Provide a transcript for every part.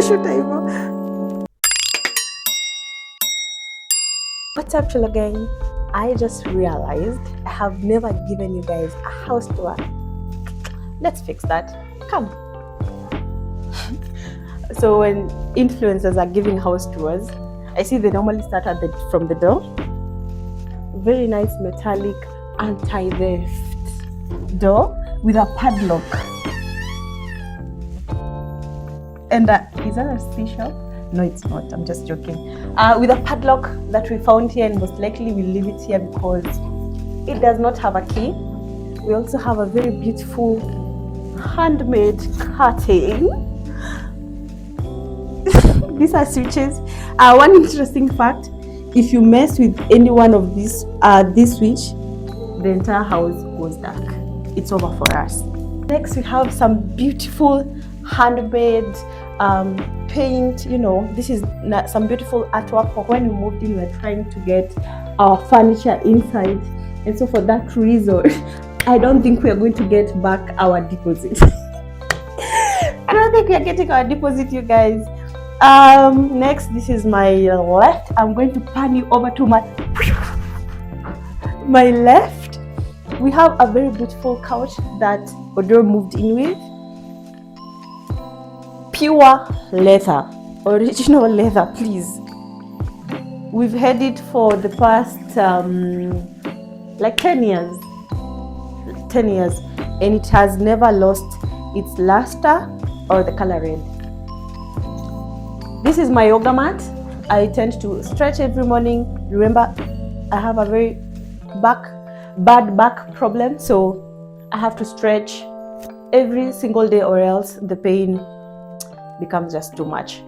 What's up, Chilla gang? I just realized I have never given you guys a house tour. Let's fix that. Come. So when influencers are giving house tours, I see they normally start from the door. Very nice metallic anti-theft door with a padlock. And is that a seashell? No, it's not. I'm just joking. With a padlock that we found here, and most likely we'll leave it here because it does not have a key. We also have a very beautiful handmade curtain. These are switches. One interesting fact: if you mess with any one of these, this switch, the entire house goes dark. It's over for us. Next, we have some beautiful handmade paint. You know, this is some beautiful artwork for when we moved in. We were trying to get our furniture inside, and so for that reason, I don't think we are going to get back our deposit. I don't think we are getting our deposit, you guys. Next, this is my left. I'm going to pan you over to my left. We have a very beautiful couch that Odor moved in with. Pure leather, original leather, please. We've had it for the past like 10 years, and it has never lost its luster or the color red. This is my yoga mat. I tend to stretch every morning. Remember, I have a very bad back problem, so I have to stretch every single day or else the pain becomes just too much.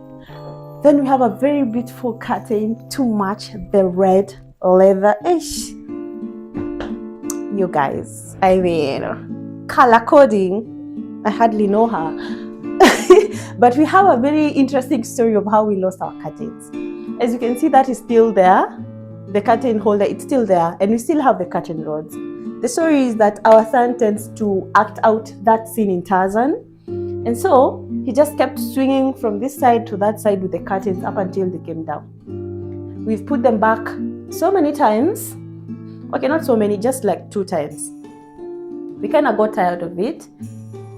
Then we have a very beautiful curtain to match the red leather. You guys, I mean, color coding, I hardly know her. But we have a very interesting story of how we lost our curtains. As you can see, that is still there. The curtain holder, it's still there, and we still have the curtain rods. The story is that our son tends to act out that scene in Tarzan, and so he just kept swinging from this side to that side with the curtains up until they came down. We've put them back so many times. Okay, not so many, just like 2 times. We kind of got tired of it,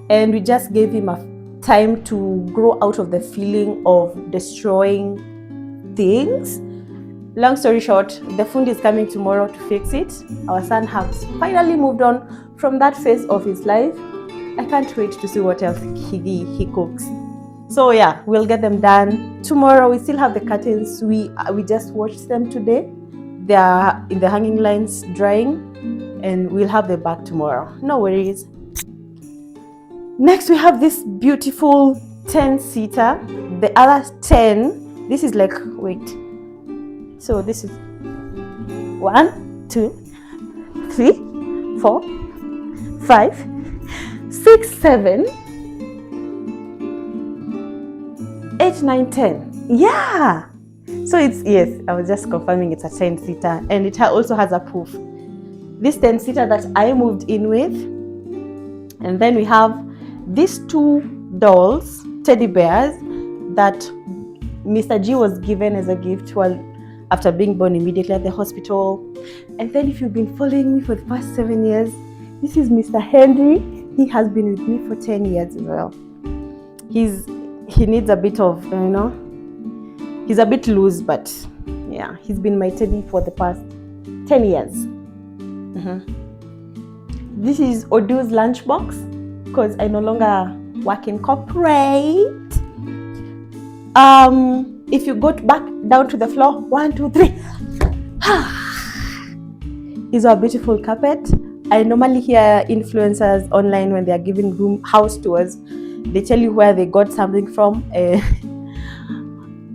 and we just gave him a time to grow out of the feeling of destroying things. Long story short, the fundi is coming tomorrow to fix it. Our son has finally moved on from that phase of his life. I can't wait to see what else he cooks. So yeah, we'll get them done tomorrow. We still have the curtains. We just watched them today. They are in the hanging lines drying, and we'll have them back tomorrow. No worries. Next, we have this beautiful 10-seater. The other 10, this is like, wait. So this is 1, 2, 3, 4, 5, 6, 7, 8, 9, 10. Yeah. So it's, yes, I was just confirming it's a 10-seater, and it also has a poof. This 10-seater that I moved in with, and then we have these 2 dolls, teddy bears, that Mr. G was given as a gift after being born immediately at the hospital. And then if you've been following me for the past 7 years, this is Mr. Henry. He has been with me for 10 years as well. He needs a bit of, he's a bit loose, but yeah, he's been my teddy for the past 10 years. This is Odu's lunchbox, because I no longer work in corporate. If you go back down to the floor, 1, 2, 3. Is our beautiful carpet. I normally hear influencers online when they are giving house tours. They tell you where they got something from.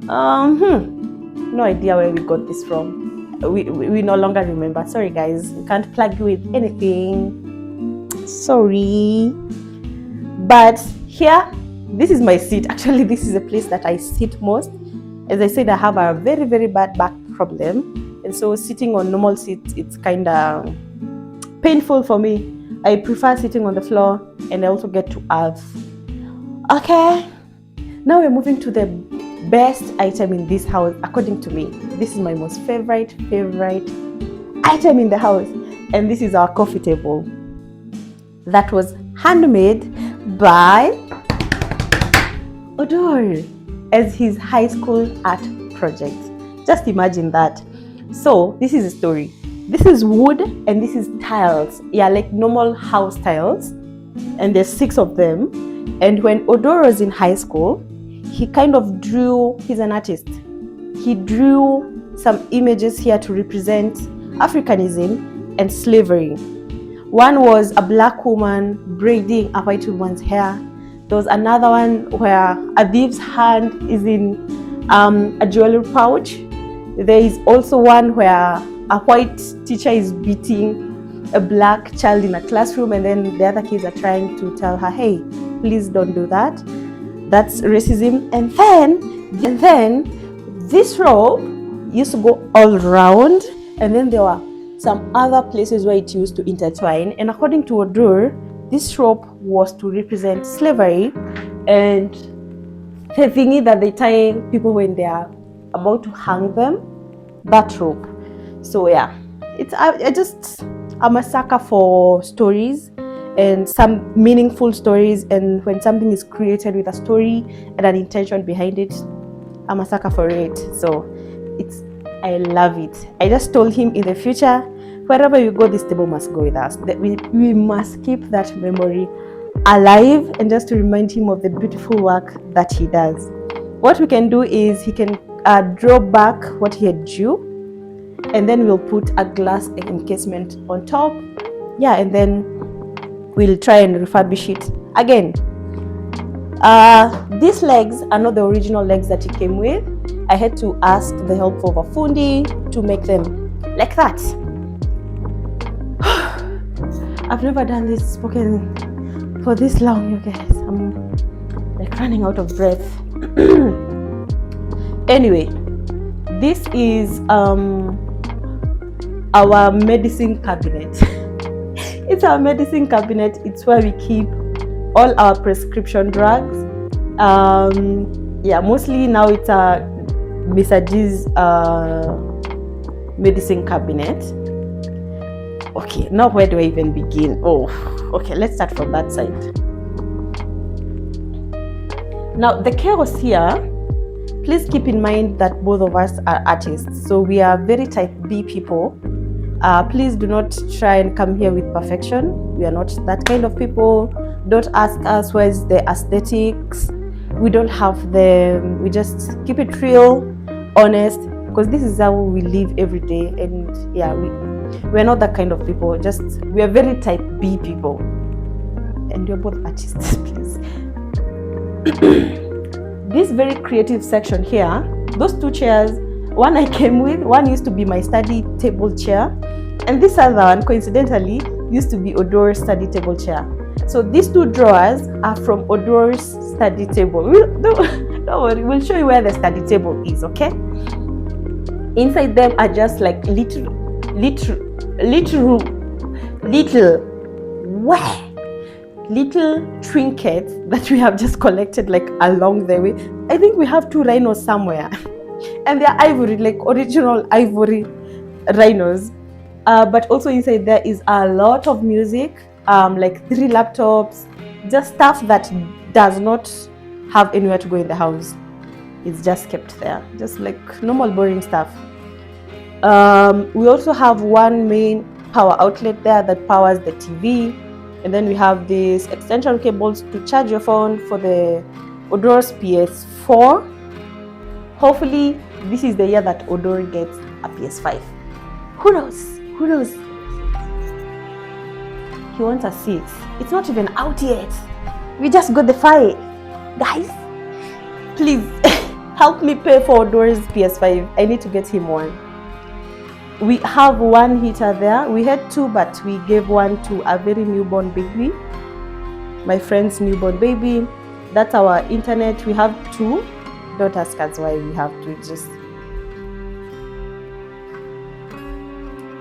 No idea where we got this from. We no longer remember. Sorry guys, we can't plug you with anything. Sorry. But here, this is my seat. Actually, this is a place that I sit most. As I said, I have a very, very bad back problem. And so sitting on normal seats, it's kind of painful for me. I prefer sitting on the floor, and I also get to have. Okay. Now we're moving to the best item in this house, according to me. This is my most favorite item in the house, and this is our coffee table that was handmade by Odor as his high school art project. Just imagine that. So this is a story. This is wood and this is tiles. Yeah, like normal house tiles, and there's 6 of them. And when Odor was in high school, he kind of drew, he's an artist, he drew some images here to represent Africanism and slavery. One was a black woman braiding a white woman's hair. There was another one where a thief's hand is in a jewelry pouch. There is also one where a white teacher is beating a black child in a classroom, and then the other kids are trying to tell her, hey, please don't do that. That's racism. And then this rope used to go all around, and then there were some other places where it used to intertwine. And according to Odur, this rope was to represent slavery and the thingy that they tie people when they are about to hang them, that rope. So yeah, it's I'm a sucker for stories and some meaningful stories, and when something is created with a story and an intention behind it, I'm a sucker for it. So I love it. I just told him in the future, wherever you go, this table must go with us. That we must keep that memory alive, and just to remind him of the beautiful work that he does. What we can do is he can draw back what he had drew, and then we'll put a glass encasement on top. Yeah, and then we'll try and refurbish it again. These legs are not the original legs that he came with. I had to ask the help of a fundi to make them like that. I've never done this spoken for this long, you guys. I'm like running out of breath. Anyway, this is our medicine cabinet. It's our medicine cabinet. It's where we keep all our prescription drugs. Yeah, mostly now it's a Mr. G's medicine cabinet. Okay, now where do I even begin? Oh, okay, let's start from that side. Now, the chaos here, please keep in mind that both of us are artists, so we are very type B people. Please do not try and come here with perfection. We are not that kind of people. Don't ask us where's the aesthetics. We don't have them. We just keep it real, honest, because this is how we live every day. And yeah, we're not that kind of people. We are very type B people. And we're both artists, please. This very creative section here, those 2 chairs, one I came with, one used to be my study table chair, and this other one, coincidentally, used to be Odor's study table chair. So these 2 drawers are from Odor's study table. Don't worry, we'll show you where the study table is, okay? Inside them are just like little trinkets that we have just collected like along the way. I think we have 2 rhinos somewhere. And they're ivory, like original ivory rhinos. But also inside there is a lot of music, like 3 laptops, just stuff that does not have anywhere to go in the house. It's just kept there, just like normal boring stuff. We also have one main power outlet there that powers the TV. And then we have these extension cables to charge your phone for the Odor's PS4. Hopefully, this is the year that Odor gets a PS5. Who knows? Who knows? He wants a 6. It's not even out yet. We just got the 5. Guys, please help me pay for Odor's PS5. I need to get him one. We have 1 heater there. We had 2, but we gave 1 to a very newborn baby. My friend's newborn baby. That's our internet. We have 2. Don't ask us why we have 2. Just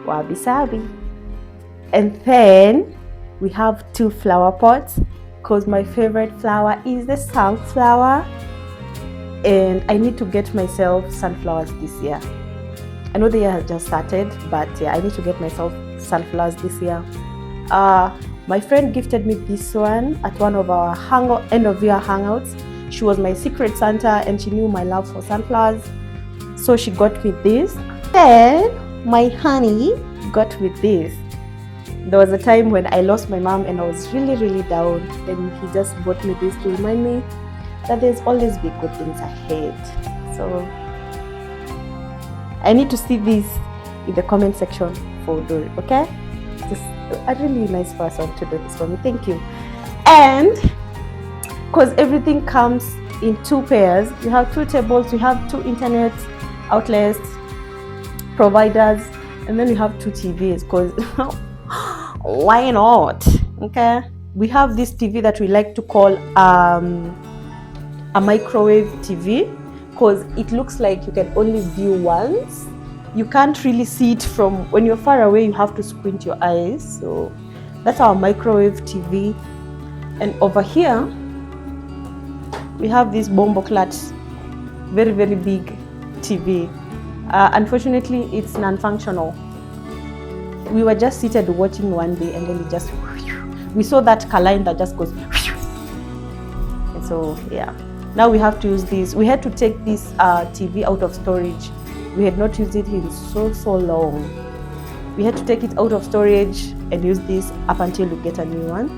wabi sabi. And then we have 2 flower pots, because my favorite flower is the sunflower. and I need to get myself sunflowers this year. I know the year has just started, but yeah, I need to get myself sunflowers this year. My friend gifted me this one at one of our end of year hangouts. She was my secret Santa and she knew my love for sunflowers, so she got me this. Then my honey got me this. There was a time when I lost my mom and I was really down, and he just bought me this to remind me that there's always be good things ahead. So I need to see this in the comment section for Dori, okay? Just a really nice person to do this for me. Thank you. And because everything comes in 2 pairs, you have 2 tables, you have 2 internet outlets, providers, and then you have 2 TVs, because why not? Okay, we have this TV that we like to call a microwave TV, because it looks like you can only view once. You can't really see it from when you're far away. You have to squint your eyes. So that's our microwave TV. And over here we have this bomboclat, very big TV. Unfortunately, it's non-functional. We were just seated watching one day, and then we saw that line that just goes, and so yeah, now we have to use this. We had to take this TV out of storage. We had not used it in so long. We had to take it out of storage and use this up until we get a new one.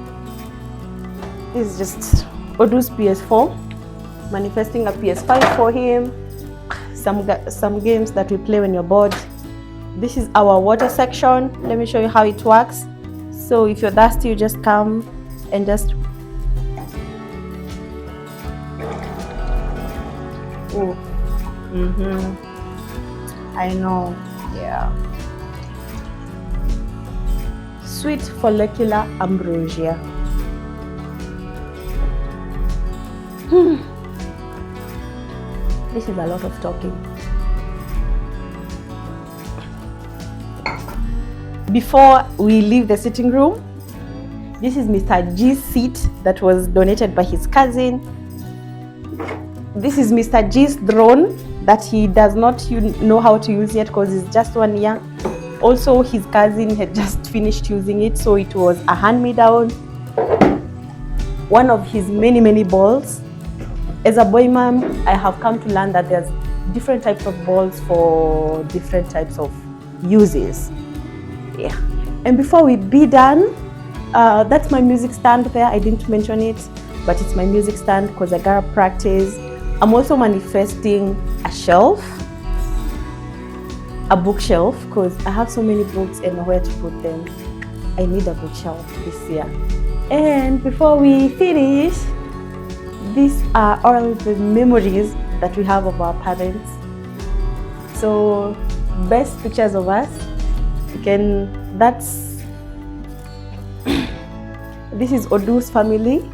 This is just Odu's PS4, manifesting a PS5 for him. Some games that we play when you're bored. This is our water section. Let me show you how it works. So if you're thirsty, you just come and just I know, yeah. Sweet follicular ambrosia. This is a lot of talking. Before we leave the sitting room, this is Mr. G's seat that was donated by his cousin. This is Mr. G's drone that he does not know how to use yet because he's just 1 year. Also, his cousin had just finished using it, so it was a hand-me-down. One of his many balls. As a boy mom, I have come to learn that there's different types of balls for different types of uses. Yeah. And before we be done, that's my music stand there. I didn't mention it, but it's my music stand because I gotta practice. I'm also manifesting a shelf, a bookshelf, because I have so many books and nowhere to put them. I need a bookshelf this year. And before we finish, these are all the memories that we have of our parents. So best pictures of us. This is Odu's family.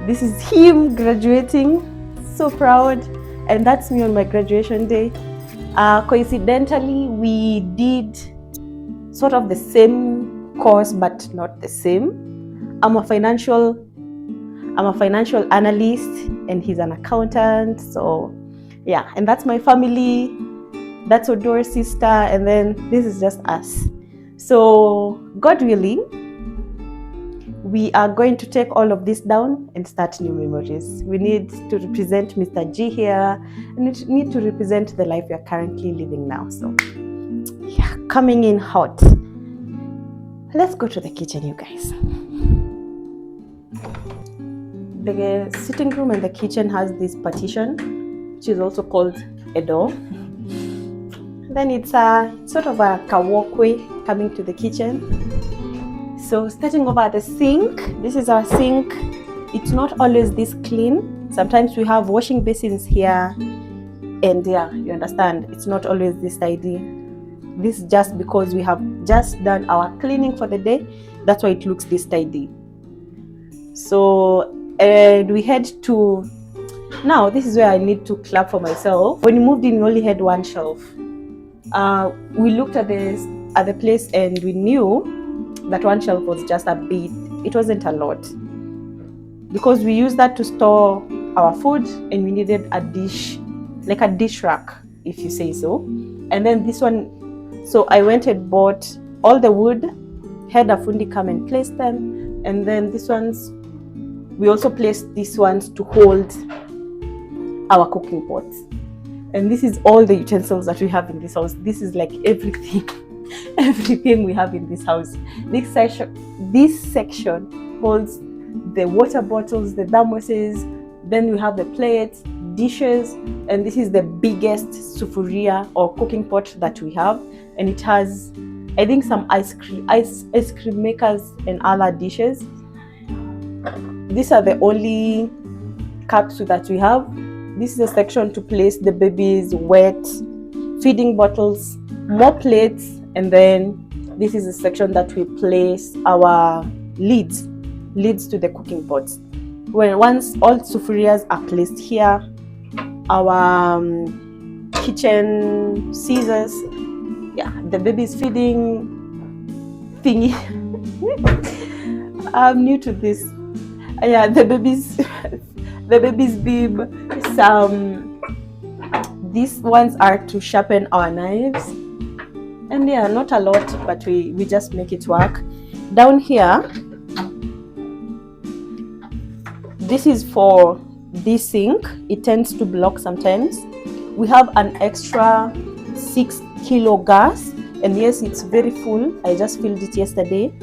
This is him graduating, so proud. And that's me on my graduation day. Coincidentally, we did sort of the same course, but not the same. I'm a financial analyst and he's an accountant. So yeah, and that's my family. That's Odore's sister, and then this is just us. So God willing, we are going to take all of this down and start new memories. We need to represent Mr. G here, and we need to represent the life we are currently living now. So yeah, coming in hot. Let's go to the kitchen, you guys. The sitting room and the kitchen has this partition, which is also called a door. Then it's sort of a walkway coming to the kitchen. So starting over at the sink, this is our sink. It's not always this clean. Sometimes we have washing basins here, and yeah, you understand, it's not always this tidy. This is just because we have just done our cleaning for the day. That's why it looks this tidy. So, and we head to, now this is where I need to clap for myself. When we moved in, we only had one shelf. We looked at the place and we knew that one shelf was just a bit, it wasn't a lot, because we use that to store our food, and we needed a dish, like a dish rack, if you say so. And then this one, so I went and bought all the wood, had a fundi come and place them. And then these ones, we also placed these ones to hold our cooking pots. And this is all the utensils that we have in this house. This is like everything, everything we have in this house. This section holds the water bottles, the thermoses, then we have the plates, dishes, and this is the biggest sufuria or cooking pot that we have. And it has, I think, some ice cream makers and other dishes. These are the only cups that we have. This is a section to place the baby's wet feeding bottles, more plates, and then this is a section that we place our lids to the cooking pots. Once all sufurias are placed here, our kitchen scissors, the baby's feeding thingy. I'm new to this. The baby's bib. These ones are to sharpen our knives, and not a lot, but we just make it work. Down here, this is for this sink. It tends to block sometimes. We have an extra 6 kilo gas, and yes, it's very full. I just filled it yesterday.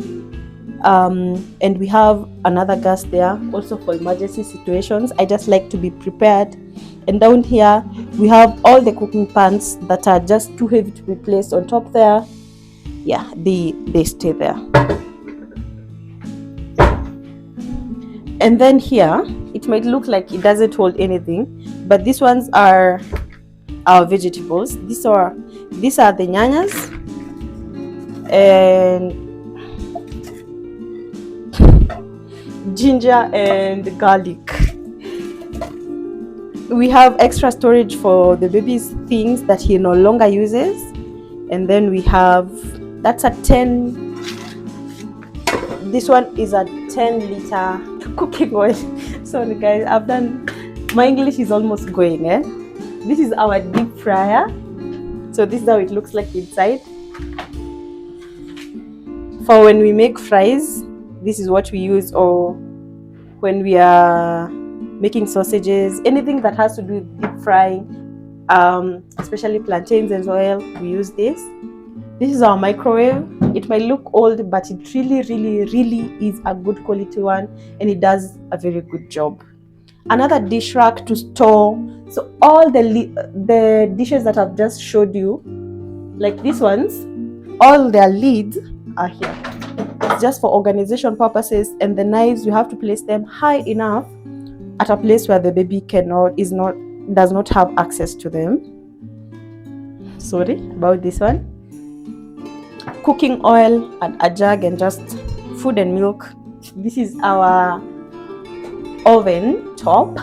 And we have another gas there also for emergency situations. I just like to be prepared. And down here we have all the cooking pans that are just too heavy to be placed on top there. They stay there. And then here it might look like it doesn't hold anything, but these ones are our vegetables. These are the nyanyas and ginger and garlic. We have extra storage for the baby's things that he no longer uses. And then we have, that's a 10, this one is a 10-liter cooking oil. Sorry guys, my English is almost going. This is our deep fryer. So this is how it looks like inside. For when we make fries, this is what we use, or when we are making sausages, anything that has to do with deep frying, especially plantains as well, we use this. This is our microwave. It might look old, but it really is a good quality one, and it does a very good job. Another dish rack to store, so all the dishes that I've just showed you, like these ones, all their lids are here. It's just for organization purposes. And the knives, you have to place them high enough at a place where the baby does not have access to them. Sorry about this one. Cooking oil and a jug, and just food and milk. This is our oven top.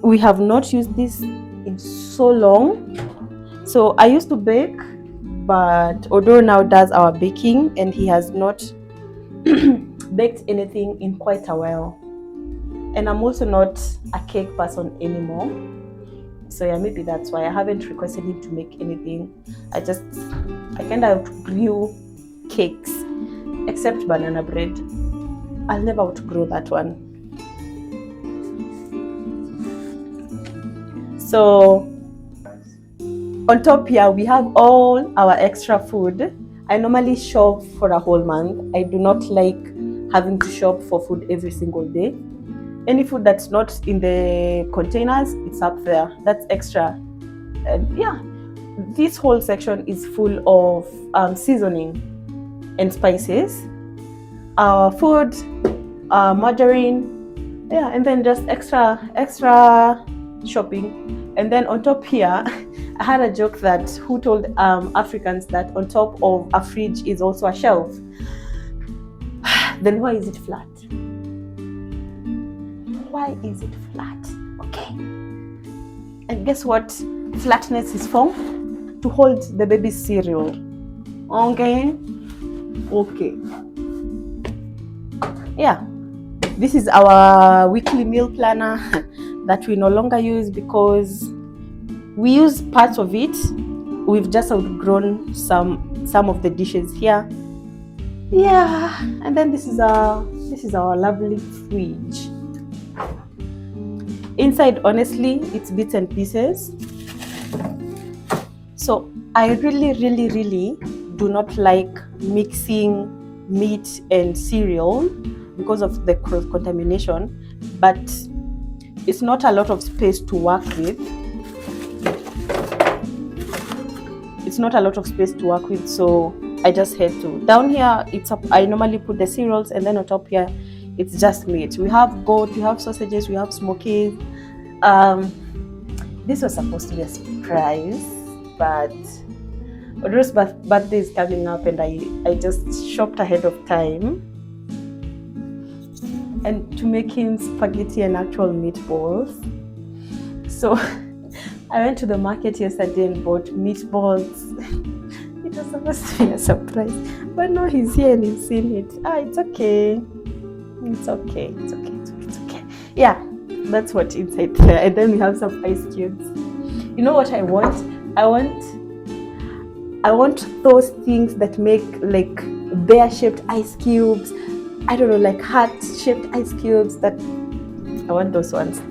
We have not used this in so long. So I used to bake, but Odo now does our baking, and he has not baked anything in quite a while. And I'm also not a cake person anymore. So maybe that's why I haven't requested him to make anything. I kind of outgrew cakes, except banana bread. I'll never outgrow that one. So on top here, we have all our extra food. I normally shop for a whole month. I do not like having to shop for food every single day. Any food that's not in the containers, it's up there. That's extra. This whole section is full of seasoning and spices. Our food, margarine, and then just extra shopping. And then on top here, I had a joke that who told Africans that on top of a fridge is also a shelf. Then why is it flat? Why is it flat? Okay. And guess what flatness is for? To hold the baby's cereal. Okay. This is our weekly meal planner that we no longer use because we use parts of it. We've just outgrown some of the dishes here. Yeah, and then this is our lovely fridge. Inside, honestly, it's bits and pieces. So I really do not like mixing meat and cereal because of the cross contamination, but it's not a lot of space to work with. So I just had to. Down here, I normally put the cereals, and then on top here, it's just meat. We have goat, we have sausages, we have smokies. This was supposed to be a surprise, but Odro's birthday is coming up, and I just shopped ahead of time, and to make him spaghetti and actual meatballs. So I went to the market yesterday and bought meatballs. It was supposed to be a surprise, but now he's here and he's seen it. It's okay. It's okay. Yeah, that's what's inside there. And then we have some ice cubes. You know what I want? I want those things that make like bear-shaped ice cubes. I don't know, like heart-shaped ice cubes. I want those ones.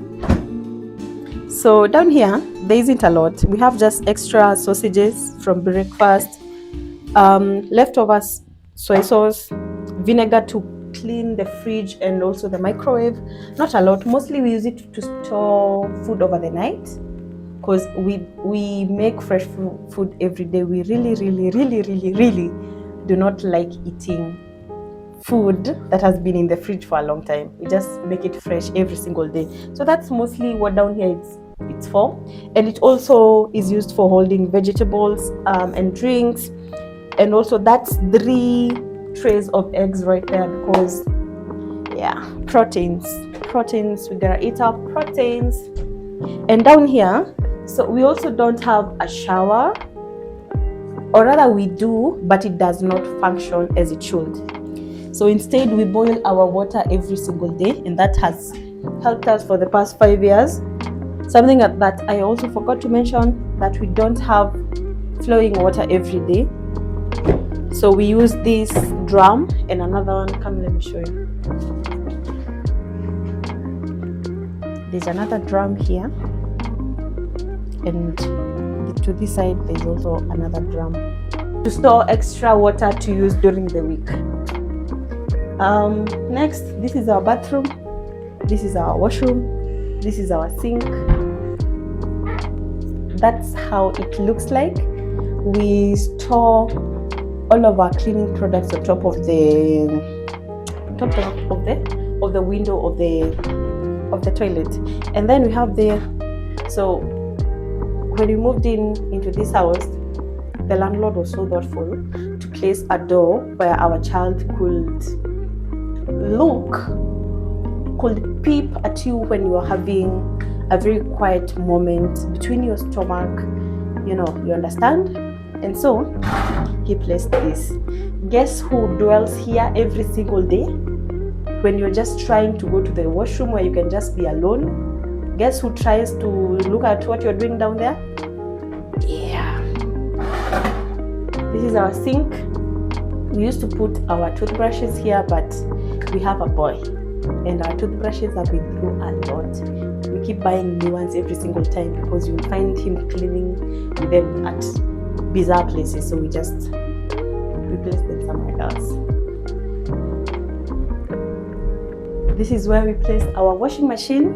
So down here, there isn't a lot. We have just extra sausages from breakfast, leftovers, soy sauce, vinegar to clean the fridge and also the microwave. Not a lot. Mostly we use it to store food over the night because we make fresh food every day. We really do not like eating food that has been in the fridge for a long time. We just make it fresh every single day. So that's mostly what down here it's for. And it also is used for holding vegetables and drinks. And also that's 3 trays of eggs right there because proteins. We gotta eat our proteins. And down here, so we also don't have a shower, or rather we do, but it does not function as it should. So instead we boil our water every single day, and that has helped us for the past 5 years. Something that I also forgot to mention, that we don't have flowing water every day. So we use this drum and another one. Come, let me show you. There's another drum here, and to this side there's also another drum to store extra water to use during the week. Next, this is our bathroom, this is our washroom, this is our sink. That's how it looks like. We store all of our cleaning products on top of the window of the toilet. And then we have so when we moved into this house, the landlord was so thoughtful to place a door where our child could peep at you when you are having a very quiet moment between your stomach, you understand? And so he placed this. Guess who dwells here every single day? When you're just trying to go to the washroom where you can just be alone, guess who tries to look at what you're doing down there? Yeah. This is our sink. We used to put our toothbrushes here, but we have a boy, and our toothbrushes have been through a lot. We keep buying new ones every single time because you'll find him cleaning them at bizarre places, so we just replace them somewhere else. This is where we place our washing machine,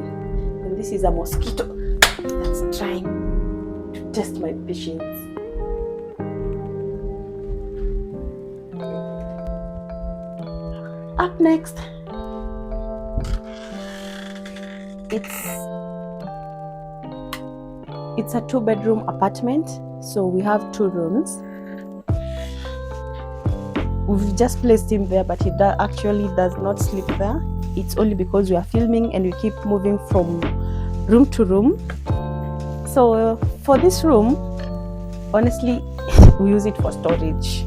and this is a mosquito that's trying to test my patience. Up next, it's a 2-bedroom apartment, so we have 2 rooms. We've just placed him there, but he actually does not sleep there. It's only because we are filming and we keep moving from room to room. So for this room, honestly, we use it for storage.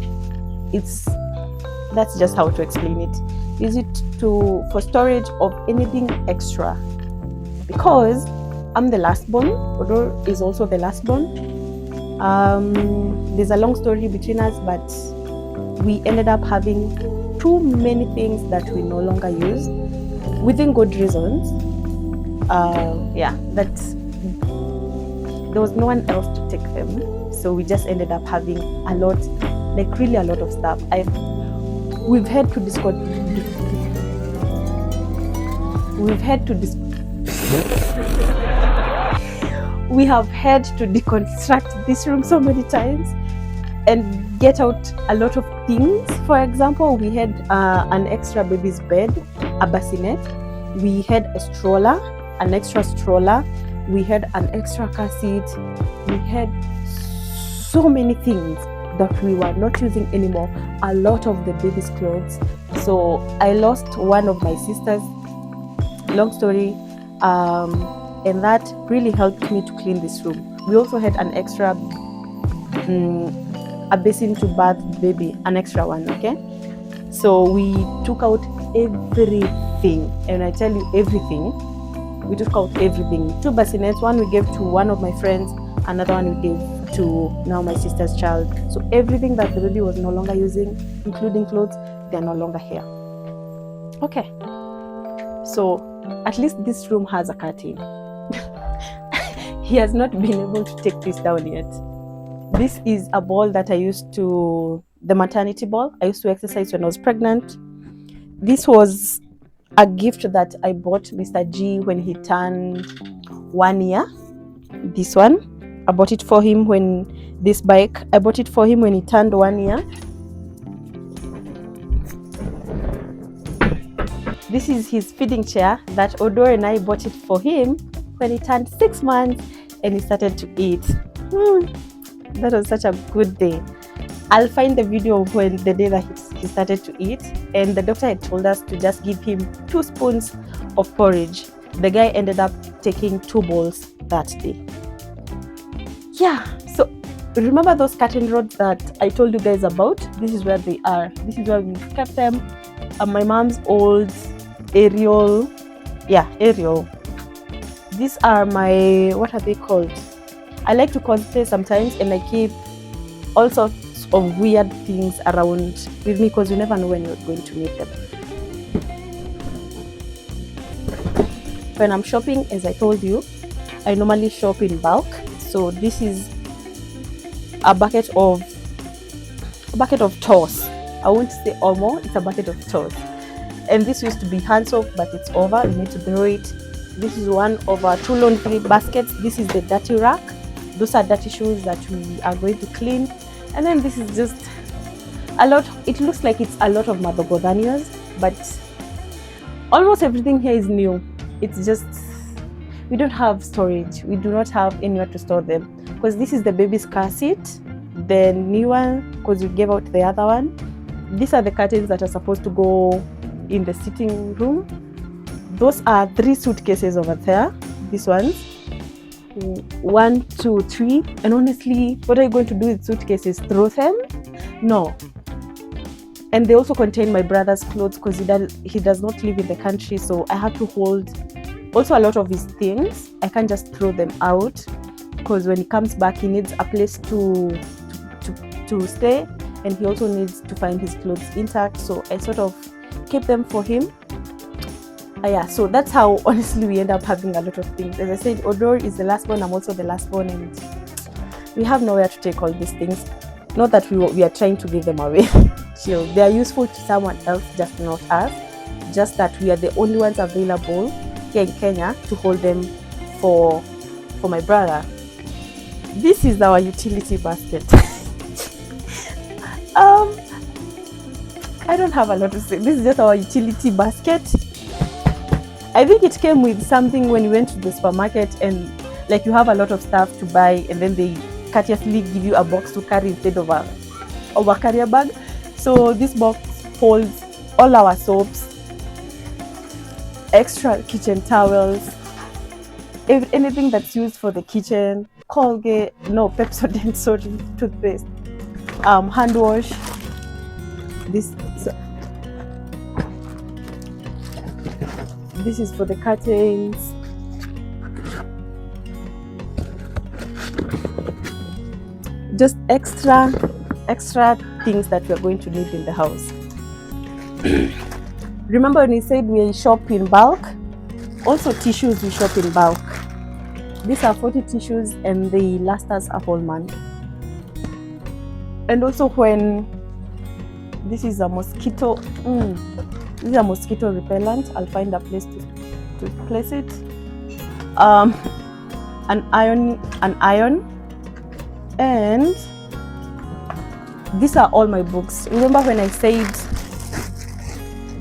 That's just how to explain it. use it for storage of anything extra. Because I'm the last born, Odor is also the last born. There's a long story between us, but we ended up having too many things that we no longer use within good reasons. That there was no one else to take them, so we just ended up having a lot, like really a lot of stuff. We have had to deconstruct this room so many times and get out a lot of things. For example, we had an extra baby's bed, a bassinet, we had a stroller, an extra stroller, we had an extra car seat, we had so many things that we were not using anymore, a lot of the baby's clothes. So I lost one of my sisters, long story, and that really helped me to clean this room. We also had an extra a basin to bath baby, an extra one, okay? So we took out everything, and I tell you everything, we took out everything. 2 bassinets, one we gave to one of my friends, another one we gave to now my sister's child. So everything that the baby was no longer using, including clothes, they're no longer here. Okay, so at least this room has a curtain. He has not been able to take this down yet. This is a ball that I used to, the maternity ball. I used to exercise when I was pregnant. This was a gift that I bought Mr. G when he turned 1 year. This one, I bought it for him when, this bike, I bought it for him when he turned 1 year. This is his feeding chair that Odor and I bought it for him when he turned 6 months and he started to eat. That was such a good day. I'll find the video of when the day that he started to eat, and the doctor had told us to just give him 2 spoons of porridge. The guy ended up taking 2 bowls that day. Yeah, so remember those curtain rods that I told you guys about? This is where they are. This is where we kept them. My mom's old aerial. These are my, what are they called? I like to cosplay sometimes, and I keep all sorts of weird things around with me because you never know when you're going to need them. When I'm shopping, as I told you, I normally shop in bulk. So this is a bucket of toss. I won't say omo, it's a bucket of toss. And this used to be hand soap, but it's over. You need to throw it. This is one of our 2 laundry baskets. This is the dirty rack. Those are dirty shoes that we are going to clean. And then this is just a lot. It looks like it's a lot of madogodanias, but almost everything here is new. It's just, we don't have storage. We do not have anywhere to store them, because this is the baby's car seat, the new one, because we gave out the other one. These are the curtains that are supposed to go in the sitting room. Those are 3 suitcases over there. These ones, 1, 2, 3. And honestly, what are you going to do with suitcases? Throw them? No. And they also contain my brother's clothes, because he does not live in the country, so I have to hold also a lot of his things. I can't just throw them out, because when he comes back, he needs a place to stay, and he also needs to find his clothes intact. So I sort of keep them for him. So that's how honestly we end up having a lot of things. As I said, Odor is the last one, I'm also the last one, and we have nowhere to take all these things. Not that we are trying to give them away. Chill. They are useful to someone else, just not us. Just that we are the only ones available here in Kenya to hold them for my brother. This is our utility basket. I don't have a lot to say. This is just our utility basket. I think it came with something when you went to the supermarket and like you have a lot of stuff to buy, and then they courteously give you a box to carry instead of a carrier bag. So this box holds all our soaps, extra kitchen towels, anything that's used for the kitchen, Colgate, no, Pepsodent, sorry, toothpaste, hand wash. This is for the curtains. Just extra things that we are going to need in the house. Remember when we said we shop in bulk? Also tissues, we shop in bulk. These are 40 tissues and they last us a whole month. And also when this is a mosquito, this is a mosquito repellent. I'll find a place to place it. An iron, and these are all my books. Remember when I said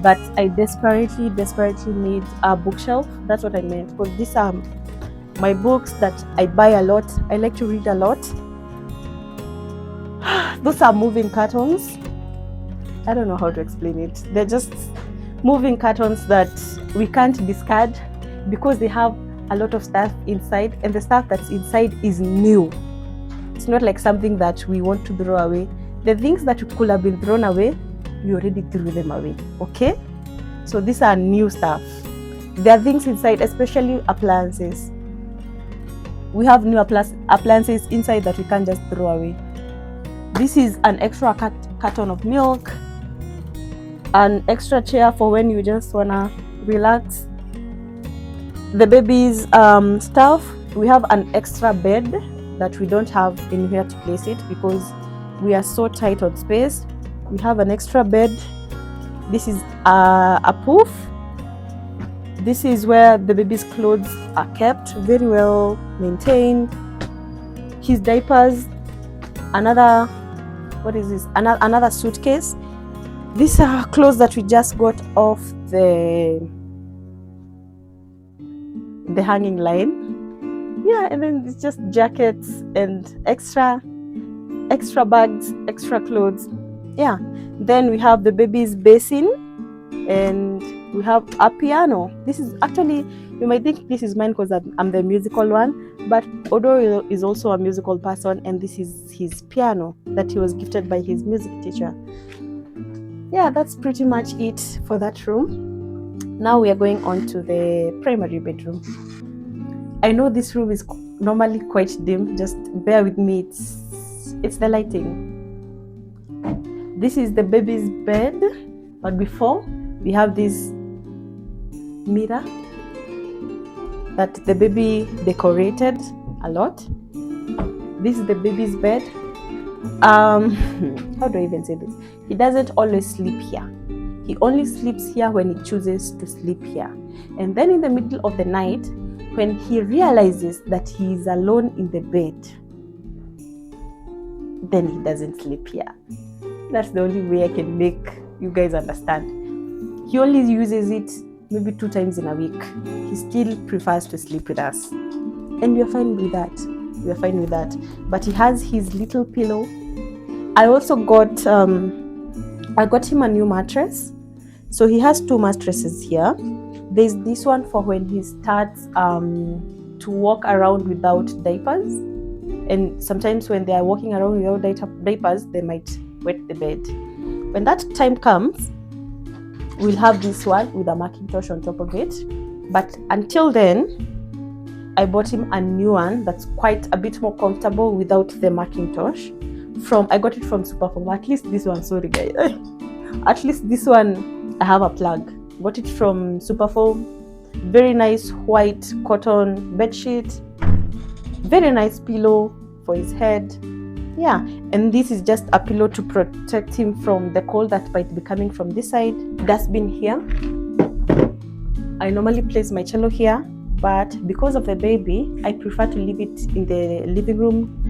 that I desperately need a bookshelf? That's what I meant, because these are my books that I buy a lot. I like to read a lot. Those are moving cartons. I don't know how to explain it. They're just moving cartons that we can't discard because they have a lot of stuff inside, and the stuff that's inside is new. It's not like something that we want to throw away. The things that could have been thrown away, we already threw them away. Okay? So these are new stuff. There are things inside, especially appliances. We have new appliances inside that we can't just throw away. This is an extra carton of milk, an extra chair for when you just wanna relax. The baby's stuff, we have an extra bed that we don't have anywhere to place it because we are so tight on space. We have an extra bed. This is a poof. This is where the baby's clothes are kept, very well maintained. His diapers, another suitcase. These are clothes that we just got off the hanging line. Yeah, and then it's just jackets and extra bags, extra clothes. Yeah, then we have the baby's basin, and we have a piano. This is actually, you might think this is mine because I'm the musical one, but Odo is also a musical person, and this is his piano that he was gifted by his music teacher. Yeah, that's pretty much it for that room. Now we are going on to the primary bedroom. I know this room is normally quite dim, just bear with me, it's the lighting. This is the baby's bed, but before we have this mirror that the baby decorated a lot. This is the baby's bed. How do I even say this? He doesn't always sleep here. He only sleeps here when he chooses to sleep here. And then in the middle of the night, when he realizes that he is alone in the bed, then he doesn't sleep here. That's the only way I can make you guys understand. He only uses it maybe 2 times in a week. He still prefers to sleep with us. And we are fine with that. We are fine with that. But he has his little pillow. I also got him a new mattress. So he has 2 mattresses here. There's this one for when he starts to walk around without diapers. And sometimes when they are walking around without diapers, they might wet the bed. When that time comes, we'll have this one with a Macintosh on top of it. But until then, I bought him a new one that's quite a bit more comfortable without the Macintosh. I got it from Superform. At least this one, sorry guys. At least this one, I have a plug. Got it from Superform. Very nice white cotton bed sheet. Very nice pillow for his head. Yeah, and this is just a pillow to protect him from the cold that might be coming from this side. Dustbin here. I normally place my cello here, but because of the baby, I prefer to leave it in the living room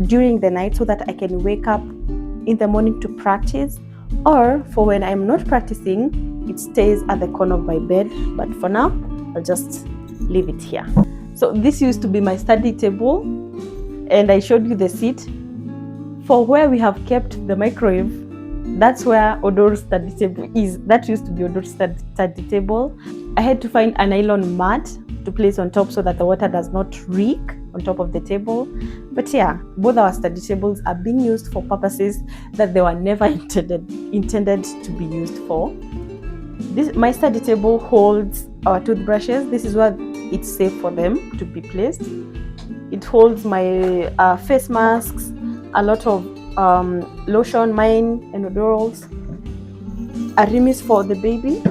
during the night so that I can wake up in the morning to practice, or for when I'm not practicing, it stays at the corner of my bed. But for now, I'll just leave it here. So this used to be my study table, and I showed you the seat. For where we have kept the microwave, that's where Odor's study table is. That used to be Odor's study table. I had to find a nylon mat to place on top so that the water does not reek on top of the table. But yeah, both our study tables are being used for purposes that they were never intended to be used for. My study table holds our toothbrushes. This is where it's safe for them to be placed. It holds my face masks, a lot of lotion, mine and odorals, a remis for the baby,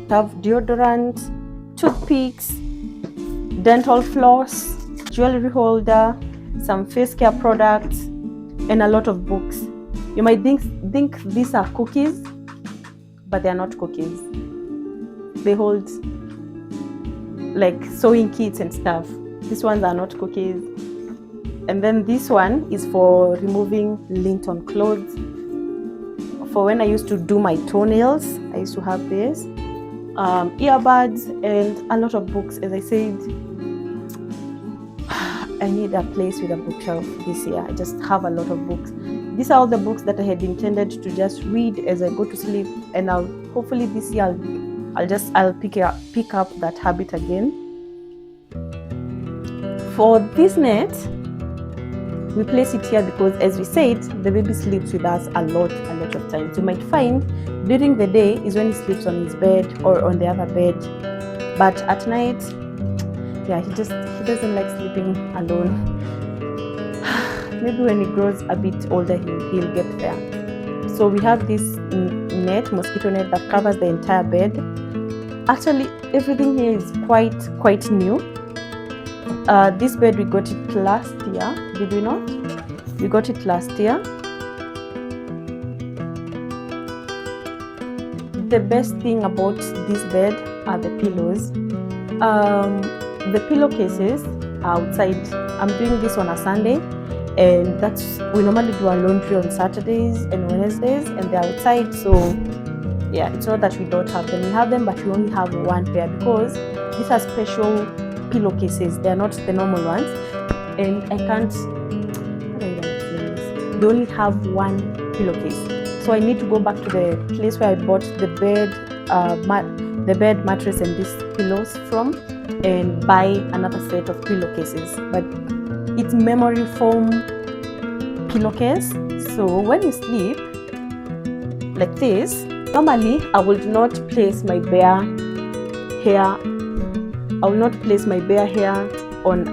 have deodorant, toothpicks, dental floss, jewelry holder, some face care products, and a lot of books. You might think these are cookies, but they are not cookies. They hold like sewing kits and stuff. These ones are not cookies. And then this one is for removing lint on clothes. For when I used to do my toenails, I used to have this. Earbuds and a lot of books. As I said, I need a place with a bookshelf this year. I just have a lot of books. These are all the books that I had intended to just read as I go to sleep, and hopefully this year I'll pick up that habit again. For this net, we place it here because, as we said, the baby sleeps with us a lot of times. You might find during the day is when he sleeps on his bed or on the other bed, but at night, yeah, he doesn't like sleeping alone. Maybe when he grows a bit older, he'll get there. So we have this mosquito net that covers the entire bed. Actually, everything here is quite new. This bed, we got it last year, did we not? We got it last year. The best thing about this bed are the pillows. The pillowcases are outside. I'm doing this on a Sunday, and we normally do our laundry on Saturdays and Wednesdays, and they're outside. So yeah, it's not that we don't have them. We have them, but we only have one pair because these are special pillowcases. They're not the normal ones, and I can't. How do I even explain this? They only have one pillowcase, so I need to go back to the place where I bought the bed mattress and these pillows from, and buy another set of pillowcases. But it's memory foam pillowcase, so when you sleep like this, normally I would not place my bare hair. I will not place my bare hair on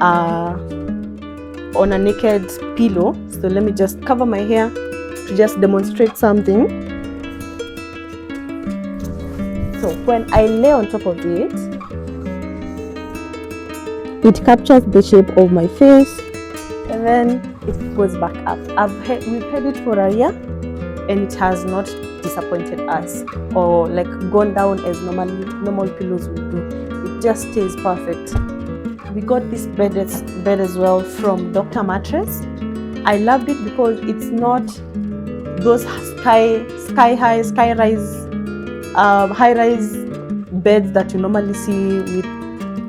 a naked pillow. So let me just cover my hair to just demonstrate something. So when I lay on top of it, it captures the shape of my face, and then it goes back up. We've had it for a year, and it has not disappointed us or like gone down as normal pillows would do. It just stays perfect. We got this bed as well from Dr. Mattress. I loved it because it's not those high-rise beds that you normally see with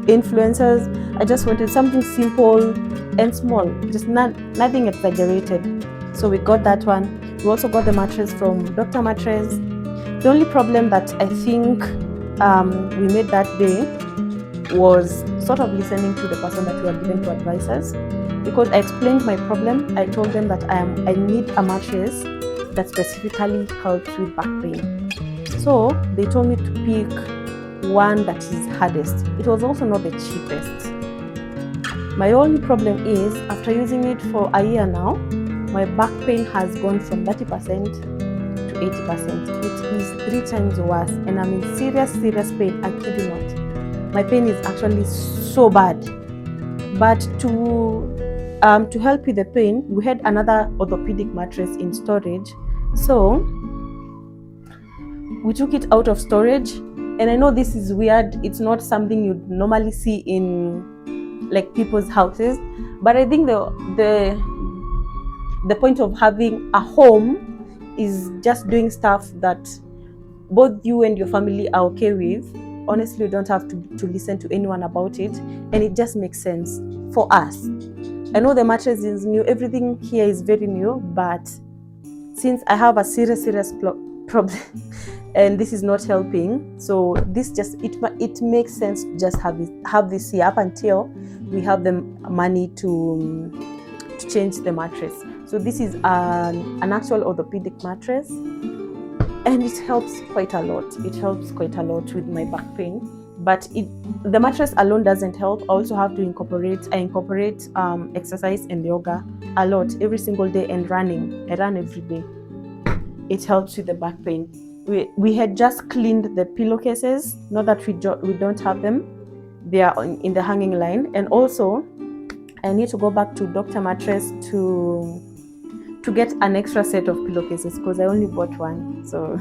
influencers. I just wanted something simple and small, just nothing exaggerated. So we got that one. We also got the mattress from Dr. Mattress. The only problem that I think we made that day was sort of listening to the person that we were given to advise us, because I explained my problem. I told them that I need a mattress that specifically helps with back pain. So they told me to pick one that is hardest. It was also not the cheapest. My only problem is, after using it for a year now, my back pain has gone from 30% to 80%. It is 3 times worse, and I'm in serious pain. I kid you not. My pain is actually so bad. But to help with the pain, we had another orthopedic mattress in storage. So we took it out of storage, and I know this is weird. It's not something you'd normally see in like people's houses, but I think the point of having a home is just doing stuff that both you and your family are okay with. Honestly, you don't have to listen to anyone about it, and it just makes sense for us. I know the mattress is new, everything here is very new, but since I have a serious problem and this is not helping, so this just it makes sense to just have this here up until we have the money to change the mattress. So this is an actual orthopedic mattress, and it helps quite a lot. It helps quite a lot with my back pain. but the mattress alone doesn't help. I also have to incorporate exercise and yoga a lot every single day, and running. I run every day. It helps with the back pain. We had just cleaned the pillowcases. Not that we don't have them. They are in the hanging line. And also I need to go back to Dr. Mattress to get an extra set of pillowcases, because I only bought one. So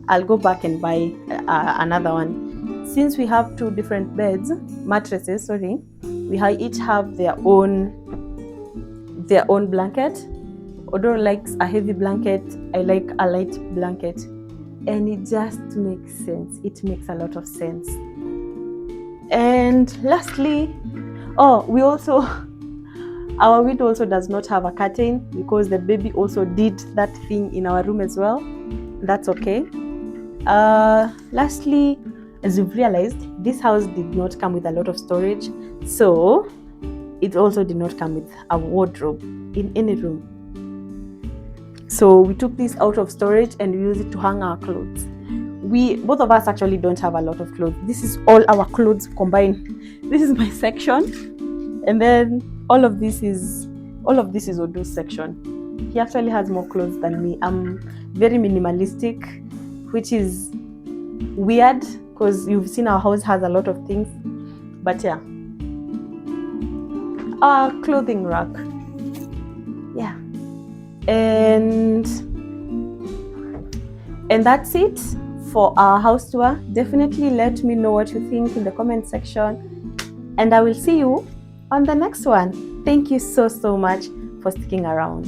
I'll go back and buy another one. Since we have two different mattresses, we each have their own blanket. Odo likes a heavy blanket, I like a light blanket, and it just makes sense. It makes a lot of sense. And lastly, our window also does not have a curtain, because the baby also did that thing in our room as well. That's okay. Lastly, as you've realized, this house did not come with a lot of storage, so it also did not come with a wardrobe in any room. So we took this out of storage and we use it to hang our clothes. Both of us actually don't have a lot of clothes. This is all our clothes combined. This is my section, and then all of this is Odu's section. He actually has more clothes than me. I'm very minimalistic, which is weird because you've seen our house has a lot of things. But yeah, our clothing rack. Yeah. And that's it for our house tour. Definitely let me know what you think in the comment section, and I will see you on the next one. Thank you so much for sticking around.